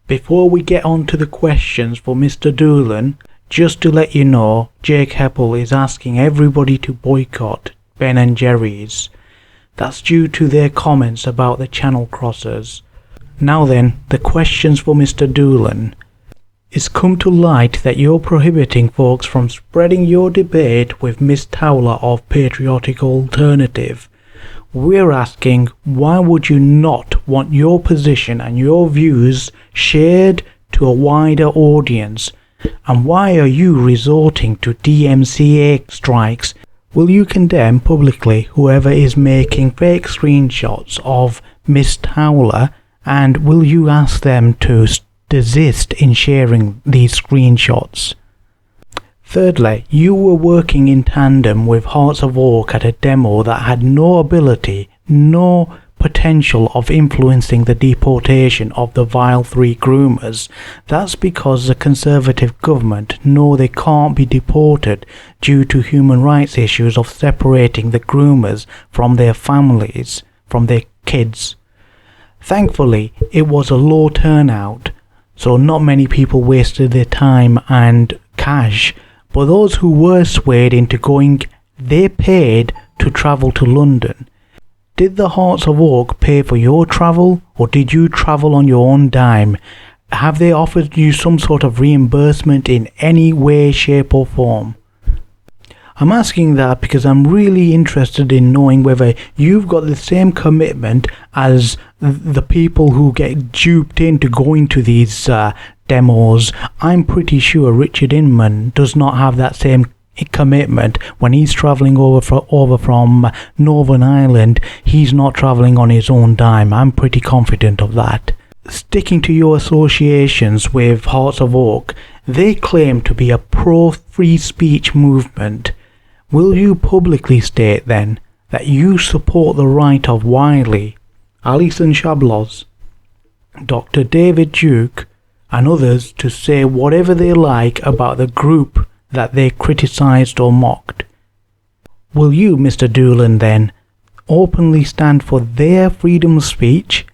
Before we get on to the questions for Mr. Doolan, just to let you know, Jake Hepple is asking everybody to boycott Ben & Jerry's. That's due to their comments about the channel crossers. Now then, the questions for Mr. Doolan. It's come to light that you're prohibiting folks from spreading your debate with Miss Towler of Patriotic Alternative. We're asking, why would you not want your position and your views shared to a wider audience? And why are you resorting to DMCA strikes? Will you condemn publicly whoever is making fake screenshots of Miss Towler, and will you ask them to desist in sharing these screenshots? Thirdly, you were working in tandem with Hearts of Oak at a demo that had no ability, no potential of influencing the deportation of the vile 3 groomers. That's because the Conservative government know they can't be deported due to human rights issues of separating the groomers from their families, from their kids. Thankfully, it was a low turnout, so not many people wasted their time and cash. But those who were swayed into going, they paid to travel to London. Did the Hearts of Oak pay for your travel, or did you travel on your own dime? Have they offered you some sort of reimbursement in any way, shape or form? I'm asking that because I'm really interested in knowing whether you've got the same commitment as the people who get duped into going to these demos. I'm pretty sure Richard Inman does not have that same commitment when he's travelling over from Northern Ireland. He's not travelling on his own dime. I'm pretty confident of that. Sticking to your associations with Hearts of Oak, they claim to be a pro-free speech movement. Will you publicly state then that you support the right of Wiley, Alison Shablos, Dr. David Duke and others to say whatever they like about the group that they criticised or mocked? Will you, Mr. Doolan, then openly stand for their freedom of speech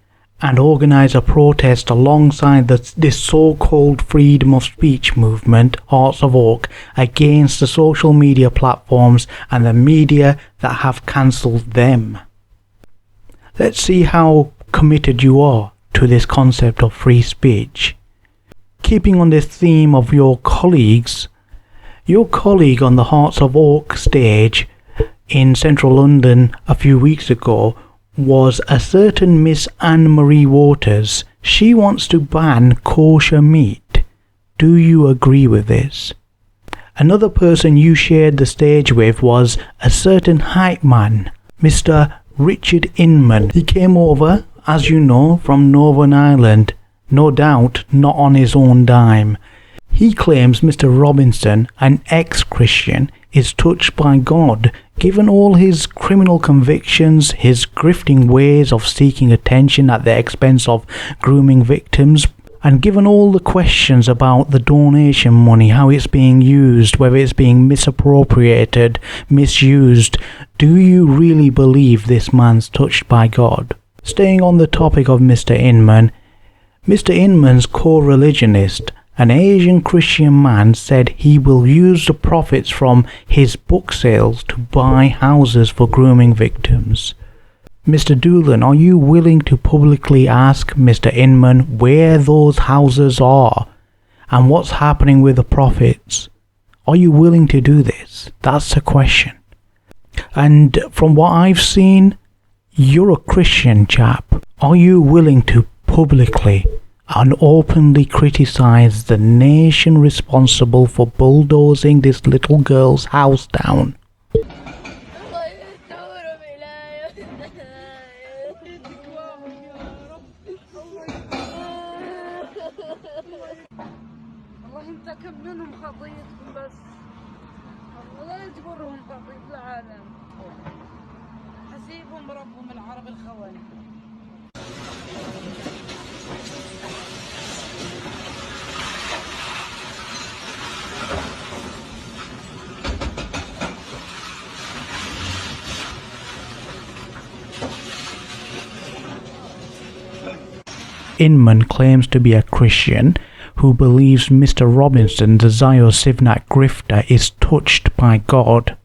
and organise a protest alongside this so-called freedom of speech movement, Hearts of Oak, against the social media platforms and the media that have cancelled them? Let's see how committed you are to this concept of free speech. Keeping on this theme of your colleagues, your colleague on the Hearts of Oak stage in central London a few weeks ago was a certain Miss Anne-Marie Waters. She wants to ban kosher meat. Do you agree with this? Another person you shared the stage with was a certain hype man, Mr. Richard Inman. He came over, as you know, from Northern Ireland, no doubt not on his own dime. He claims Mr. Robinson, an ex-Christian, is touched by God, given all his criminal convictions, his grifting ways of seeking attention at the expense of grooming victims, and given all the questions about the donation money, how it's being used, whether it's being misappropriated, misused. Do you really believe this man's touched by God? Staying on the topic of Mr. Inman, Mr. Inman's co-religionist, an Asian Christian man, said he will use the profits from his book sales to buy houses for grooming victims. Mr. Doolan, are you willing to publicly ask Mr. Inman where those houses are and what's happening with the profits? Are you willing to do this? That's the question. And from what I've seen, you're a Christian chap. Are you willing to publicly and openly criticise the nation responsible for bulldozing this little girl's house down? Inman claims to be a Christian who believes Mr. Robinson, the Zio Sivnak grifter, is touched by God.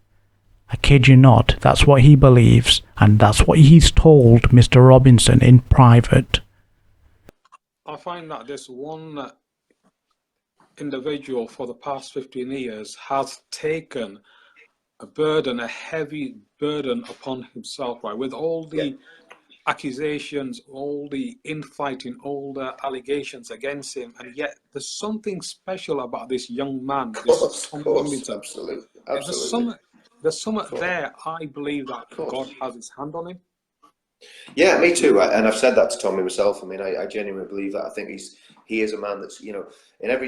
I kid you not, that's what he believes, and that's what he's told Mr. Robinson in private. I find that this one individual for the past 15 years has taken a burden, a heavy burden upon himself, right? With all the accusations, all the infighting, all the allegations against him, and yet there's something special about this young man, this Tom Wilmington. Absolutely. There's something there. I believe that God has his hand on him. Yeah, me too. And I've said that to Tommy myself. I mean, I genuinely believe that. I think he is a man that's, in every